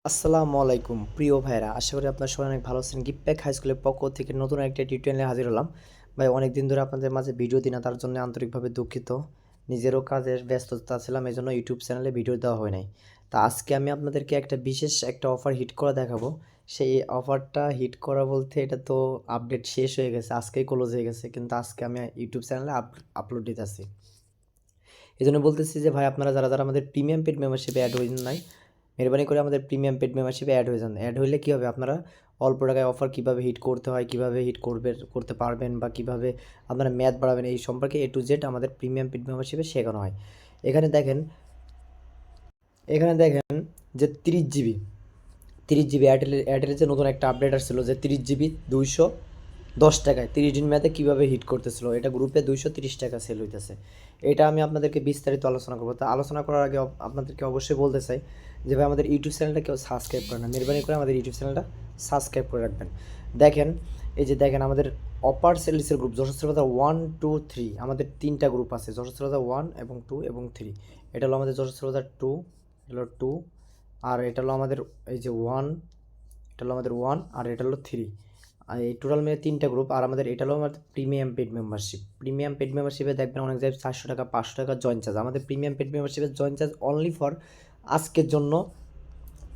আসসালামু আলাইকুম প্রিয় ভাইরা, আশা করি আপনারা সবাই অনেক ভালো আছেন। গিফট হাই স্কুলের পক্ষ থেকে নতুন একটা টিউটোরিয়ালে হাজির হলাম। ভাই অনেক দিন ধরে আপনাদের মাঝে ভিডিও দিই না, তার জন্য আন্তরিকভাবে দুঃখিত। নিজেরও কাজের ব্যস্ততা ছিলাম, এই জন্য ইউটিউব চ্যানেলে ভিডিও দেওয়া হয় নাই। তা আজকে আমি আপনাদেরকে একটা বিশেষ একটা অফার হিট করা দেখাবো। সেই অফারটা হিট করা বলতে এটা তো আপডেট শেষ হয়ে গেছে, আজকেই ক্লোজ হয়ে গেছে, কিন্তু আজকে আমি ইউটিউব চ্যানেলে আপলোড দিতেছি। এই জন্য বলতেছি যে ভাই, আপনারা যারা যারা আমাদের প্রিমিয়াম পেড মেম্বারশিপে অ্যাড হয়ে নাই, মেহরবানি করে আমাদের প্রিমিয়াম পেড মেম্বারশিপে অ্যাড হয়ে যান। অ্যাড হইলে কী হবে, আপনারা অল্প টাকায় অফার কীভাবে হিট করতে হয়, কীভাবে হিট করতে পারবেন, বা কীভাবে আপনারা ম্যাথ বাড়াবেন, এই সম্পর্কে A to Z আমাদের প্রিমিয়াম পেড মেম্বারশিপে শেখানো হয়। এখানে দেখেন যে 30 জিবি এয়ারটেলের যে নতুন একটা আপডেট আসছিল, যে 30 জিবি 210 টাকায় 30 দিন মেয়াদে কীভাবে হিট করতেছিল, এটা গ্রুপে 230 টাকা সেল হইতেছে। এটা আমি আপনাদেরকে বিস্তারিত আলোচনা করবো। তা আলোচনা করার আগে আপনাদেরকে অবশ্যই বলতে চাই যে ভাই, আমাদের ইউটিউব চ্যানেলটা কেউ সাবস্ক্রাইব করে না, মেহরবানি করে আমাদের ইউটিউব চ্যানেলটা সাবস্ক্রাইব করে রাখবেন। দেখেন, এই যে দেখেন আমাদের অপার সেলিসের গ্রুপ যশস্বী বাজার 1, 2, 3, আমাদের 3টা গ্রুপ আছে, যশস্বী বাজার 1 এবং 2 এবং 3। এটা হলো আমাদের যশস্বী বাজার 2, এটা হলো 2, আর এটা হলো আমাদের এই যে 1, এটা হলো আমাদের 1, আর এটা হলো 3। আর এই টোটাল মিলে 3টা গ্রুপ। আর আমাদের এটা হলো আমাদের প্রিমিয়াম পেড মেম্বারশিপে দেখবেন অনেক জায়গায় 400 টাকা 500 টাকা জয়েন চার্জ। আমাদের প্রিমিয়াম পেড মেম্বারশিপের জয়েন চার্জ অনলি ফর আজকের জন্য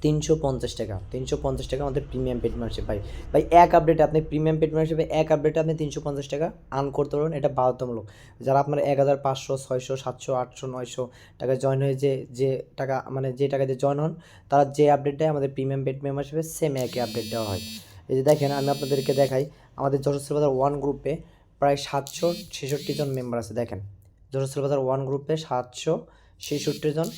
350 টাকা। 350 টাকা আমাদের প্রিমিয়াম পেড মেম্বারশিপ। ভাই ভাই এক আপডেটে আপনি প্রিমিয়াম পেড মেম্বারশিপে এক আপডেটে আপনি 350 টাকা আর্ন করতে পারবেন, এটা বাধ্যতামূলক। যারা আপনার 1500, 600, 700, 800, 900 টাকা জয়েন হয়ে যে টাকা মানে যে টাকা দিয়ে জয়েন হন, তারা যে আপডেট দেয় আমাদের প্রিমিয়াম পেড মেম্বারশিপে সেম একই আপডেট দেওয়া হয়। এই যে দেখেন, আমি আপনাদেরকে দেখাই, আমাদের যশস্বী বাজার 1 গ্রুপে প্রায় 766 জন মেম্বার আছে। দেখেন, যশস্বী বাজার 1 গ্রুপে 766 জন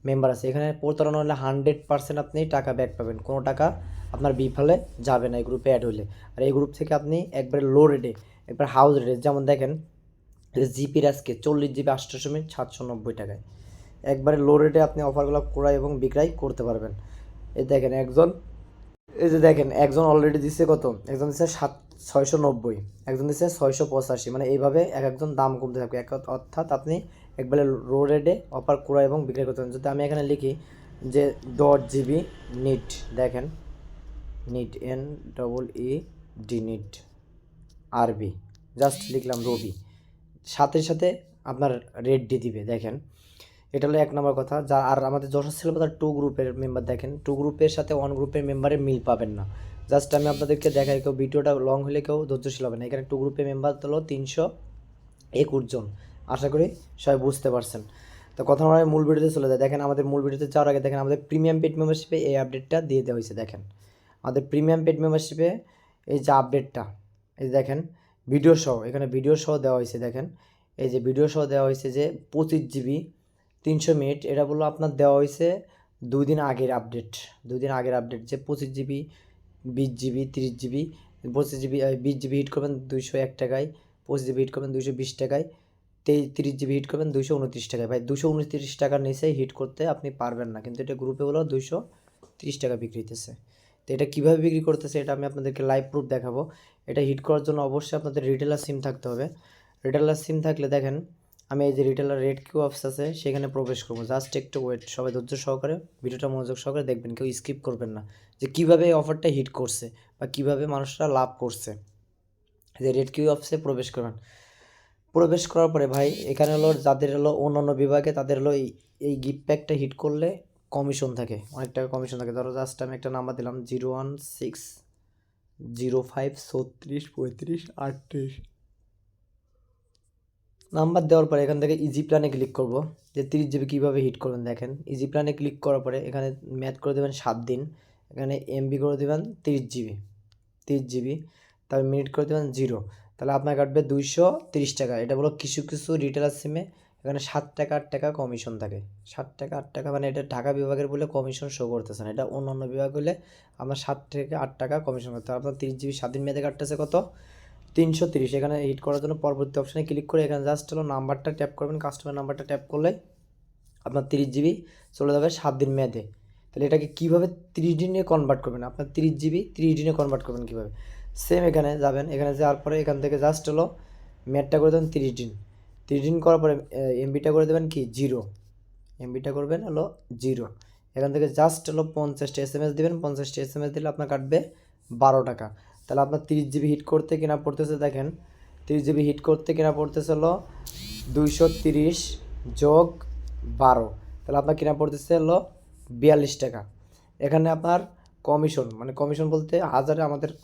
মেম্বার আছে। এখানে প্রতারণা হলে 100% আপনি টাকা ব্যাক পাবেন, কোনো টাকা আপনার বিফলে যাবে না এই গ্রুপে অ্যাড হলে। আর এই গ্রুপ থেকে আপনি একবারে লো রেটে, একবার হাউস রেটে, যেমন দেখেন জিপির আজকে 40 জিবি 8,790 টাকায় একবারে লো রেটে আপনি অফারগুলো ক্রয় এবং বিক্রয় করতে পারবেন। এই যে দেখেন একজন অলরেডি দিচ্ছে কত, একজন দিচ্ছে 690, একজন দিচ্ছে 685, মানে এইভাবে একজন দাম কমতে থাকবে। অর্থাৎ আপনি একবারে লো রেটে অফার ক্রয় এবং বিক্রয় করতে পারেন। যদি আমি এখানে লিখি যে .gb নিট, দেখেন নিট NEED নিট আরবি, জাস্ট লিখলাম রবি, সাথে সাথে আপনার রেট দিয়ে দিবে। দেখেন, এটা হলো 1 নম্বর কথা। আর আমাদের যশস্বী বাজার 2 গ্রুপের মেম্বার, দেখেন 2 গ্রুপের সাথে 1 গ্রুপের মেম্বারের মিল পাবেন না। জাস্ট আমি আপনাদেরকে দেখাই, কেউ ভিডিওটা লং হলে কেউ ধৈর্যশীল হবে না। এখানে 2 গ্রুপের মেম্বার হলো 321 জন। আশা করি সবাই বুঝতে পারছেন। তো কথা আমরা মূল ভিডিওতে চলে যায়। দেখেন, আমাদের মূল ভিডিওতে যাওয়ার আগে দেখেন আমাদের প্রিমিয়াম পেড মেম্বারশিপে এই আপডেটটা দিয়ে দেওয়া হয়েছে। দেখেন আমাদের প্রিমিয়াম পেড মেম্বারশিপে এই যে আপডেটটা, এই দেখেন ভিডিও সহ, এখানে ভিডিও সহ দেওয়া হয়েছে। দেখেন এই যে ভিডিও সহ দেওয়া হয়েছে যে 25 জিবি 300 মিনিট, এটা বললো আপনার দেওয়া হয়েছে 2 দিন আগের আপডেট। 2 দিন আগের আপডেট যে 25 GB 20 GB 30 GB, 25 GB 20 GB hit করবেন 201 টাকায়, 25 জিবি হিট করবেন 220 টাকায়, 30 জিবি হিট করবেন 229 টাকায়। ভাই 229 টাকার নিচে হিট করতে আপনি পারবেন না, কিন্তু এটা গ্রুপে হলো 230 টাকা বিক্রি হইতেছে। তো এটা কীভাবে বিক্রি করতেছে এটা আমি আপনাদেরকে লাইভ প্রুফ দেখাবো। এটা হিট করার জন্য অবশ্যই আপনাদের রিটেলার সিম থাকতে হবে। রিটেলার সিম থাকলে দেখেন, আমি এই যে রিটেলার রেড কিউ অপস আছে সেখানে প্রবেশ করবো। জাস্ট একটু ওয়েট, সবাই ধৈর্য সহকারে ভিডিওটা মনোযোগ সহকারে দেখবেন, কেউ স্কিপ করবেন না, যে কীভাবে এই অফারটা হিট করছে বা কীভাবে মানুষরা লাভ করছে। যে রেড কিউ অপসে প্রবেশ করবেন। প্রবেশ করার পরে ভাই, এখানে হলো যাদের হলো অন্যান্য বিভাগে তাদের হলো এই গিফট প্যাকটা হিট করলে কমিশন থাকে, অনেক টাকা কমিশন থাকে। ধরো জাস্ট আমি একটা নাম্বার দিলাম 01605363538 নাম্বার দেওয়ার পরে এখান থেকে ইজি প্ল্যানে ক্লিক করব, যে 30 জিবি কীভাবে হিট করবেন। দেখেন ইজি প্ল্যানে ক্লিক করার পরে এখানে ম্যাথ করে দেবেন 7 দিন, এখানে এমবি করে দেবেন 30 জিবি, তারপর মিনিট করে দেবেন 0, তাহলে আপনার কাটবে 230 টাকা। এটা বলো কিছু কিছু রিটেলার সিমে এখানে 7 টাকা 8 টাকা কমিশন থাকে। 7 টাকা 8 টাকা মানে এটা ঢাকা বিভাগের বলে কমিশন শো করতেছে না, এটা অন্য বিভাগ হলে আপনার 7 থেকে 8 টাকা কমিশন করতে হবে। আপনার 30 জিবি 7 দিন মেয়াদে কাটতেছে কত, 330। এখানে হিট করার জন্য পরবর্তী অপশানে ক্লিক করে এখানে জাস্ট হলো নাম্বারটা ট্যাপ করবেন, কাস্টমার নাম্বারটা ট্যাপ করলে আপনার 30 জিবি চলে যাবে 7 দিন মেয়াদে। তাহলে এটাকে কীভাবে 30 দিনে কনভার্ট করবেন, আপনার 30 জিবি 30 দিনে কনভার্ট করবেন কীভাবে, সেম এখানে যাবেন। এখানে যাওয়ার পরে এখান থেকে জাস্ট হলো ম্যাথটা করে দেবেন 30 দিন। 30 দিন করার পরে এমবিটা করে দেবেন কি 0, এমবিটা করবেন হলো 0। এখান থেকে জাস্ট হলো 50টা SMS দিবেন, 50টা SMS দিলে আপনার কাটবে 12 টাকা। তাহলে আপনার 30 জিবি হিট করতে কিনা পড়তেছে, দেখেন 30 জিবি হিট করতে কিনা পড়তেছে হলো 230 যোগ 12, তাহলে আপনার কিনা পড়তেছে হলো 42 টাকা। এখানে আপনার কমিশন, মানে কমিশন বলতে হাজারে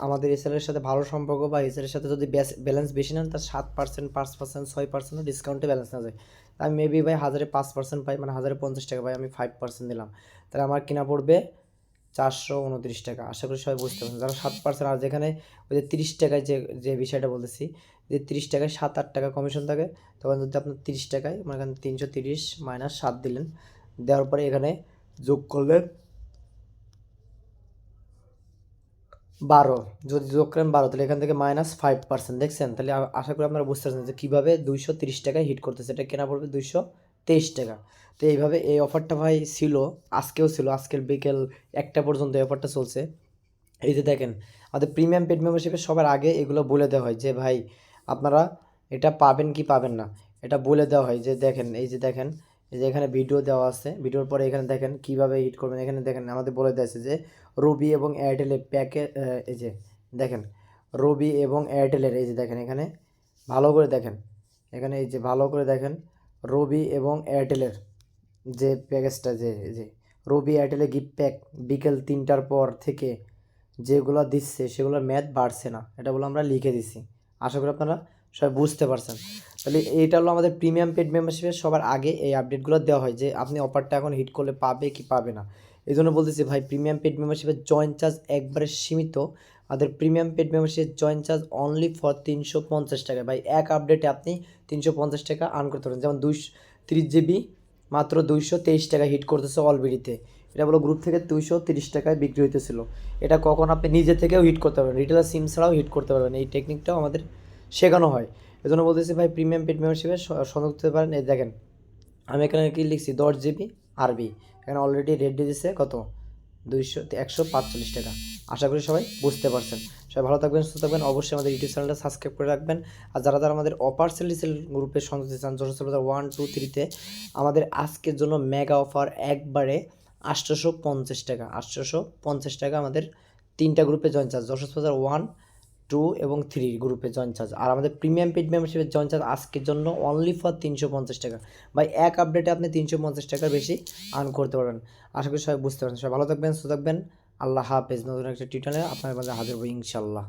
আমাদের এসএলের সাথে ভালো সম্পর্ক বা এসএলের সাথে যদি ব্যালেন্স বেশি নেন তার 7%, 5%, 6% ডিসকাউন্টে ব্যালেন্স নেওয়া যায়। আমি মেবি ভাই 1000-5% পাই, মানে 1050 টাকা পাই, আমি 5% দিলাম, তাহলে আমার কিনা পড়বে 429 টাকা। আশা করি সবাই বুঝতে পারছেন। যারা 7%, আর যেখানে ওই যে 30 টাকায় যে বিষয়টা বলতেছি, যে 30 টাকায় 7-8 টাকা কমিশন থাকে, তখন যদি আপনার 30 টাকায় মানে এখানে 330 মাইনাস 7 দিলেন, দেওয়ার পরে এখানে যোগ করলেন 12, যদি যোগ করেন 12, তাহলে এখান থেকে -5%, দেখছেন? তাহলে আশা করি আপনারা বুঝতে পারছেন যে কীভাবে 230 টাকায় হিট করতেছে, এটা কেনা পড়বে 223 টাকা। তো এইভাবে এই অফারটা ভাই ছিল, আজকেও ছিল, আজকের বিকেল 1টা পর্যন্ত এই অফারটা চলছে। এই যে দেখেন, আমাদের প্রিমিয়াম পেড মেম্বারশিপে সবার আগে এগুলো বলে দেওয়া হয় যে ভাই আপনারা এটা পাবেন কি পাবেন না, এটা বলে দেওয়া হয়। যে দেখেন, এই যে দেখেন, এই যে এখানে ভিডিও দেওয়া আছে, ভিডিওর পরে এখানে দেখেন কীভাবে হিট করবেন। এখানে দেখেন আমাদের বলে দেওয়া আছে যে রবি এবং এয়ারটেলের প্যাকে, এই যে দেখেন রবি এবং এয়ারটেলের, এই যে দেখেন এখানে ভালো করে দেখেন, এখানে এই যে ভালো করে দেখেন রবি এবং এয়ারটেলের যে প্যাকেজটা, যে রবি এয়ারটেলের গিফট প্যাক বিকেল 3টার পর থেকে যেগুলো দিচ্ছে সেগুলোর ম্যাথ বাড়ছে না, এটা বলে আমরা লিখে দিছি। আশা করি আপনারা সবাই বুঝতে পারছেন। তাহলে এইটা হলো আমাদের প্রিমিয়াম পেড মেম্বারশিপের সবার আগে এই আপডেটগুলো দেওয়া হয় যে আপনি অফারটা এখন হিট করলে পাবে কি পাবে না। এই জন্য বলতেছি ভাই, প্রিমিয়াম পেড মেম্বারশিপের জয়েন্ট চার্জ একবারে সীমিত। আমাদের প্রিমিয়াম পেড মেম্বারশিপের জয়েন্ট চার্জ অনলি ফর 350 টাকা। ভাই এক আপডেটে আপনি 350 টাকা আর্ন করতে পারেন। যেমন 230 জিবি মাত্র 223 টাকা হিট করতেছে অলরেডিতে। এটা বলো গ্রুপ থেকে 230 টাকায় বিক্রি হইতেছিল। এটা কখন আপনি নিজে থেকেও হিট করতে পারবেন, রিটেলার সিম ছাড়াও হিট করতে পারবেন। এই টেকনিকটাও আমাদের শেখানো হয়। এজন্য বলতেছি ভাই, প্রিমিয়াম পেড মেম্বারশিপে সংযুক্ত হতে পারেন। এই দেখেন আমি এখানে কি লিখছি, 10 জিবি আরবি, এখানে অলরেডি রেট দিয়েছে কত, 145 টাকা। আশা করি সবাই বুঝতে পারছেন। সবাই ভালো থাকবেন, সুস্থ থাকবেন। অবশ্যই আমাদের ইউটিউব চ্যানেলটা সাবস্ক্রাইব করে রাখবেন। আর যারা আমাদের অপার সেল গ্রুপে সংযুক্ত চান, যশোর 1, 2, 3-তে আমাদের আজকের জন্য মেগা অফার একবারে 850 টাকা। 850 টাকা আমাদের 3টা গ্রুপে জয়েন চার্জ, যশোর 1, 2 এবং 3 গ্রুপে জয়েন চার্জ। আর আমাদের প্রিমিয়াম পেড মেম্বারশিপের জয়েন চার্জ আজকের জন্য অনলি ফর 350 টাকা। ভাই এক আপডেটে আপনি 350 টাকার বেশি আর্ন করতে পারবেন। আশা করি সবাই বুঝতে পারছেন। সবাই ভালো থাকবেন, সুস্থ থাকবেন। আল্লাহ হাফেজ। নতুন একটা টিউটোরিয়ালে আপনার মাঝে হাজির হবো ইনশাল্লাহ।